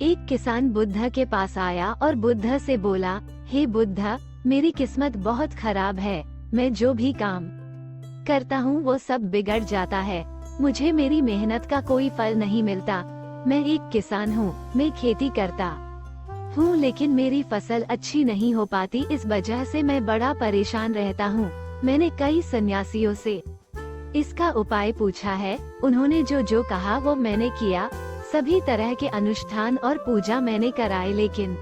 एक किसान बुद्ध के पास आया और बुद्ध से बोला, हे बुद्ध, मेरी किस्मत बहुत खराब है। मैं जो भी काम करता हूँ वो सब बिगड़ जाता है। मुझे मेरी मेहनत का कोई फल नहीं मिलता। मैं एक किसान हूँ, मैं खेती करता हूँ, लेकिन मेरी फसल अच्छी नहीं हो पाती। इस वजह से मैं बड़ा परेशान रहता हूँ। मैंने कई सन्यासियों से इसका उपाय पूछा है। उन्होंने जो जो कहा वो मैंने किया। सभी तरह के अनुष्ठान और पूजा मैंने कराए, लेकिन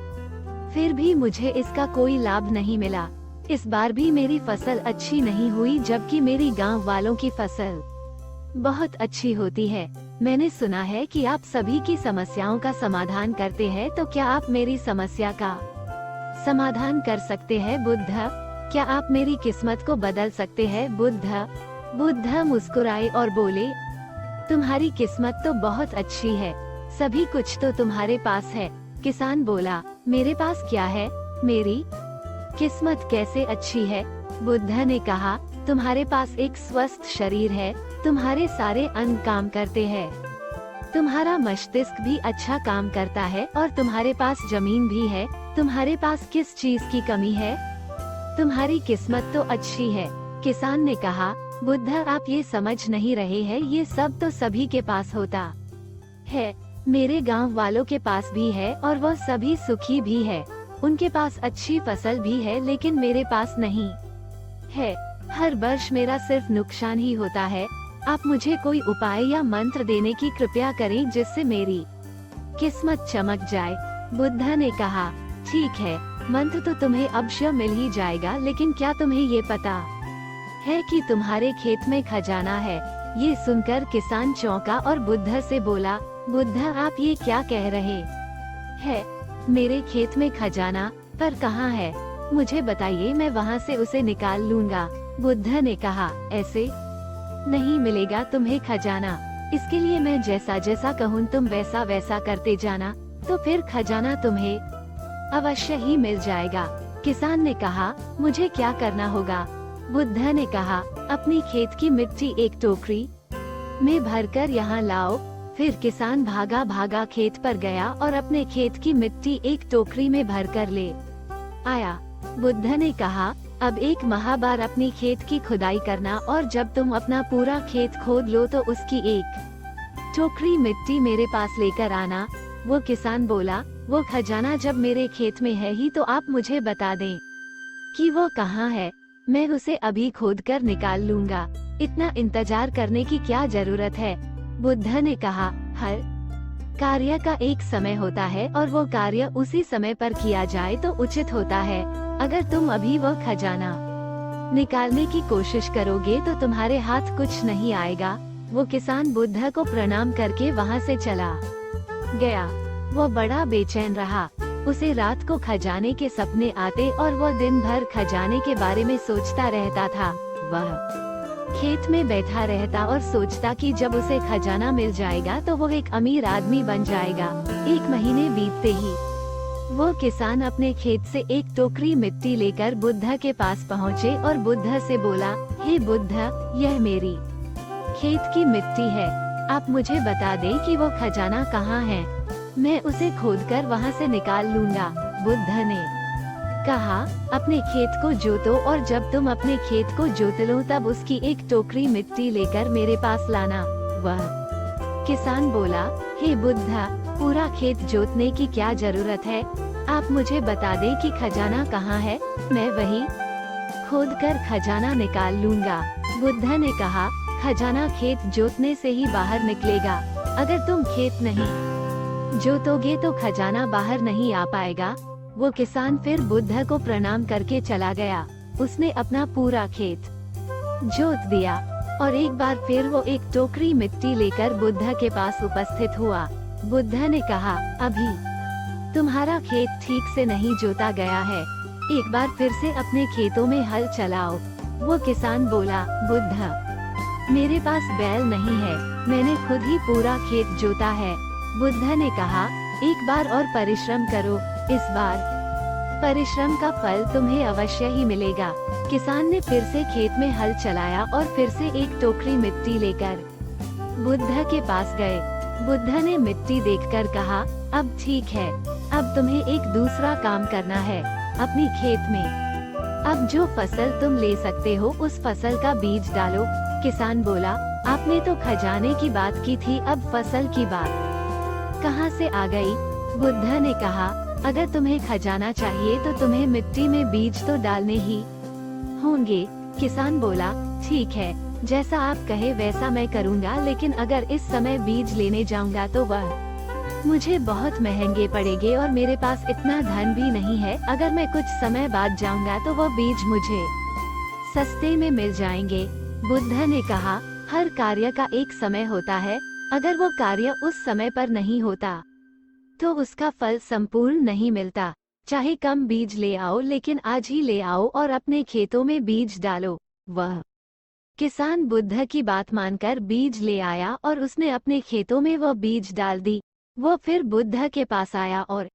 फिर भी मुझे इसका कोई लाभ नहीं मिला। इस बार भी मेरी फसल अच्छी नहीं हुई, जबकि मेरी गांव वालों की फसल बहुत अच्छी होती है। मैंने सुना है कि आप सभी की समस्याओं का समाधान करते हैं, तो क्या आप मेरी समस्या का समाधान कर सकते हैं बुद्ध? क्या आप मेरी किस्मत को बदल सकते हैं बुद्ध? बुद्ध मुस्कुराए और बोले, तुम्हारी किस्मत तो बहुत अच्छी है, सभी कुछ तो तुम्हारे पास है। किसान बोला, मेरे पास क्या है? मेरी किस्मत कैसे अच्छी है? बुद्ध ने कहा, तुम्हारे पास एक स्वस्थ शरीर है, तुम्हारे सारे अंग काम करते हैं, तुम्हारा मस्तिष्क भी अच्छा काम करता है और तुम्हारे पास जमीन भी है। तुम्हारे पास किस चीज की कमी है? तुम्हारी किस्मत तो अच्छी है। किसान ने कहा, बुद्ध, आप ये समझ नहीं रहे हैं, ये सब तो सभी के पास होता है। मेरे गांव वालों के पास भी है और वह सभी सुखी भी है। उनके पास अच्छी फसल भी है, लेकिन मेरे पास नहीं है। हर वर्ष मेरा सिर्फ नुकसान ही होता है। आप मुझे कोई उपाय या मंत्र देने की कृपया करें, जिससे मेरी किस्मत चमक जाए। बुद्ध ने कहा, ठीक है, मंत्र तो तुम्हें अवश्य मिल ही जाएगा, लेकिन क्या तुम्हें ये पता है कि तुम्हारे खेत में खजाना है? ये सुनकर किसान चौंका और बुद्ध से बोला, बुद्ध, आप ये क्या कह रहे हैं? मेरे खेत में खजाना? पर कहाँ है? मुझे बताइए, मैं वहाँ से उसे निकाल लूँगा। बुद्ध ने कहा, ऐसे नहीं मिलेगा तुम्हें खजाना। इसके लिए मैं जैसा जैसा कहूँ तुम वैसा वैसा करते जाना, तो फिर खजाना तुम्हें अवश्य ही मिल जाएगा। किसान ने कहा, मुझे क्या करना होगा? बुद्ध ने कहा, अपनी खेत की मिट्टी एक टोकरी में भरकर यहाँ लाओ। फिर किसान भागा भागा खेत पर गया और अपने खेत की मिट्टी एक टोकरी में भरकर ले आया। बुद्ध ने कहा, अब एक माह बार अपनी खेत की खुदाई करना, और जब तुम अपना पूरा खेत खोद लो तो उसकी एक टोकरी मिट्टी मेरे पास लेकर आना। वो किसान बोला, वो खजाना जब मेरे खेत में है ही, तो आप मुझे बता दें कि वो कहाँ है। मैं उसे अभी खोदकर निकाल लूँगा। इतना इंतजार करने की क्या जरूरत है? बुद्ध ने कहा, हर कार्य का एक समय होता है और वो कार्य उसी समय पर किया जाए तो उचित होता है। अगर तुम अभी वो खजाना निकालने की कोशिश करोगे तो तुम्हारे हाथ कुछ नहीं आएगा। वो किसान बुद्ध को प्रणाम करके वहाँ से चला गया। वो बड़ा बेचैन रहा। उसे रात को खजाने के सपने आते और वो दिन भर खजाने के बारे में सोचता रहता था। वह खेत में बैठा रहता और सोचता कि जब उसे खजाना मिल जाएगा तो वो एक अमीर आदमी बन जाएगा। 1 महीने बीतते ही वो किसान अपने खेत से एक टोकरी मिट्टी लेकर बुद्ध के पास पहुँचे और बुद्ध से बोला, हे बुद्ध, यह मेरी खेत की मिट्टी है। आप मुझे बता दें कि वो खजाना कहाँ है। मैं उसे खोदकर वहाँ से निकाल लूँगा। बुद्ध ने कहा, अपने खेत को जोतो और जब तुम अपने खेत को जोत लो तब उसकी एक टोकरी मिट्टी लेकर मेरे पास लाना। वह किसान बोला, हे बुद्ध, पूरा खेत जोतने की क्या जरूरत है? आप मुझे बता दें कि खजाना कहाँ है, मैं वही खोदकर खजाना निकाल लूँगा। बुद्ध ने कहा, खजाना खेत जोतने से ही बाहर निकलेगा। अगर तुम खेत नहीं जोतोगे तो खजाना बाहर नहीं आ पाएगा। वो किसान फिर बुद्ध को प्रणाम करके चला गया। उसने अपना पूरा खेत जोत दिया और एक बार फिर वो एक टोकरी मिट्टी लेकर बुद्ध के पास उपस्थित हुआ। बुद्ध ने कहा, अभी तुम्हारा खेत ठीक से नहीं जोता गया है, एक बार फिर से अपने खेतों में हल चलाओ। वो किसान बोला, बुद्ध, मेरे पास बैल नहीं है, मैंने खुद ही पूरा खेत जोता है। बुद्ध ने कहा, एक बार और परिश्रम करो, इस बार परिश्रम का फल तुम्हें अवश्य ही मिलेगा। किसान ने फिर से खेत में हल चलाया और फिर से एक टोकरी मिट्टी लेकर बुद्ध के पास गए। बुद्ध ने मिट्टी देखकर कहा, अब ठीक है, अब तुम्हें एक दूसरा काम करना है, अपनी खेत में अब जो फसल तुम ले सकते हो उस फसल का बीज डालो। किसान बोला, आपने तो खजाने की बात की थी, अब फसल की बात कहाँ से आ गई? बुद्ध ने कहा, अगर तुम्हें खजाना चाहिए तो तुम्हें मिट्टी में बीज तो डालने ही होंगे। किसान बोला, ठीक है, जैसा आप कहे वैसा मैं करूँगा, लेकिन अगर इस समय बीज लेने जाऊँगा तो वह मुझे बहुत महंगे पड़ेंगे और मेरे पास इतना धन भी नहीं है। अगर मैं कुछ समय बाद जाऊँगा तो वो बीज मुझे सस्ते में मिल जाएंगे। बुद्ध ने कहा, हर कार्य का एक समय होता है, अगर वो कार्य उस समय पर नहीं होता तो उसका फल संपूर्ण नहीं मिलता। चाहे कम बीज ले आओ, लेकिन आज ही ले आओ और अपने खेतों में बीज डालो। वह किसान बुद्ध की बात मानकर बीज ले आया और उसने अपने खेतों में वह बीज डाल दी। वो फिर बुद्ध के पास आया और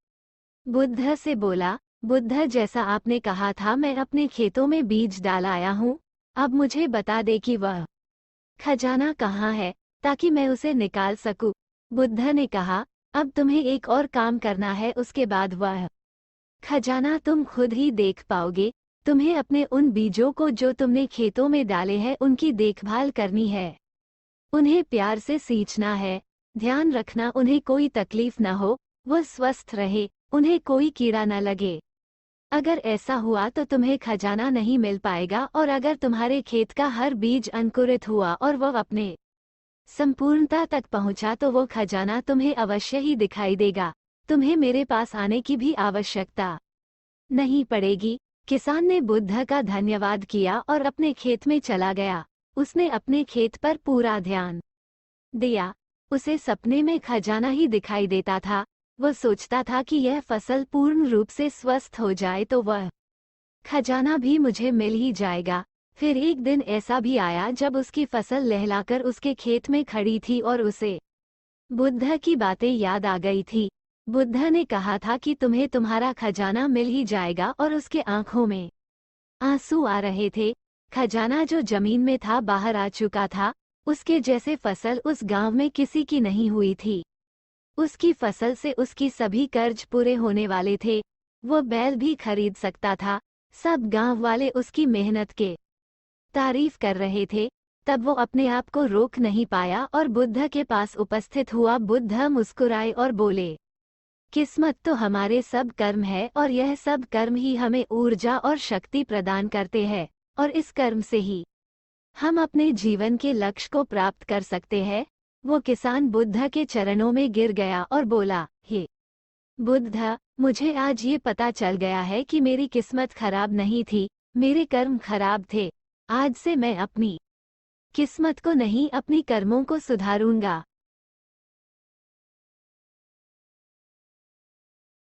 बुद्ध से बोला, बुद्ध, जैसा आपने कहा था मैं अपने खेतों में बीज डाल आया हूँ, अब मुझे बता दे कि वह खजाना कहाँ है, ताकि मैं उसे निकाल सकूं। बुद्ध ने कहा, अब तुम्हें एक और काम करना है, उसके बाद वह खजाना तुम खुद ही देख पाओगे। तुम्हें अपने उन बीजों को जो तुमने खेतों में डाले हैं उनकी देखभाल करनी है, उन्हें प्यार से सींचना है, ध्यान रखना उन्हें कोई तकलीफ न हो, वह स्वस्थ रहे, उन्हें कोई कीड़ा न लगे। अगर ऐसा हुआ तो तुम्हें खजाना नहीं मिल पाएगा, और अगर तुम्हारे खेत का हर बीज अंकुरित हुआ और वह अपने संपूर्णता तक पहुंचा तो वो खजाना तुम्हें अवश्य ही दिखाई देगा। तुम्हें मेरे पास आने की भी आवश्यकता नहीं पड़ेगी। किसान ने बुद्ध का धन्यवाद किया और अपने खेत में चला गया। उसने अपने खेत पर पूरा ध्यान दिया। उसे सपने में खजाना ही दिखाई देता था। वह सोचता था कि यह फसल पूर्ण रूप से स्वस्थ हो जाए तो वह खजाना भी मुझे मिल ही जाएगा। फिर एक दिन ऐसा भी आया जब उसकी फसल लहलाकर उसके खेत में खड़ी थी और उसे बुद्ध की बातें याद आ गई थी। बुद्ध ने कहा था कि तुम्हें तुम्हारा खजाना मिल ही जाएगा, और उसके आंखों में आंसू आ रहे थे। खजाना जो जमीन में था बाहर आ चुका था। उसके जैसे फसल उस गांव में किसी की नहीं हुई थी। उसकी फसल से उसकी सभी कर्ज पूरे होने वाले थे। वो बैल भी खरीद सकता था। सब गांव वाले उसकी मेहनत के तारीफ कर रहे थे। तब वो अपने आप को रोक नहीं पाया और बुद्ध के पास उपस्थित हुआ। बुद्ध मुस्कुराए और बोले, किस्मत तो हमारे सब कर्म है, और यह सब कर्म ही हमें ऊर्जा और शक्ति प्रदान करते हैं, और इस कर्म से ही हम अपने जीवन के लक्ष्य को प्राप्त कर सकते हैं। वो किसान बुद्ध के चरणों में गिर गया और बोला, हे बुद्ध, मुझे आज ये पता चल गया है कि मेरी किस्मत खराब नहीं थी, मेरे कर्म खराब थे। आज से मैं अपनी किस्मत को नहीं, अपनी कर्मों को सुधारूंगा।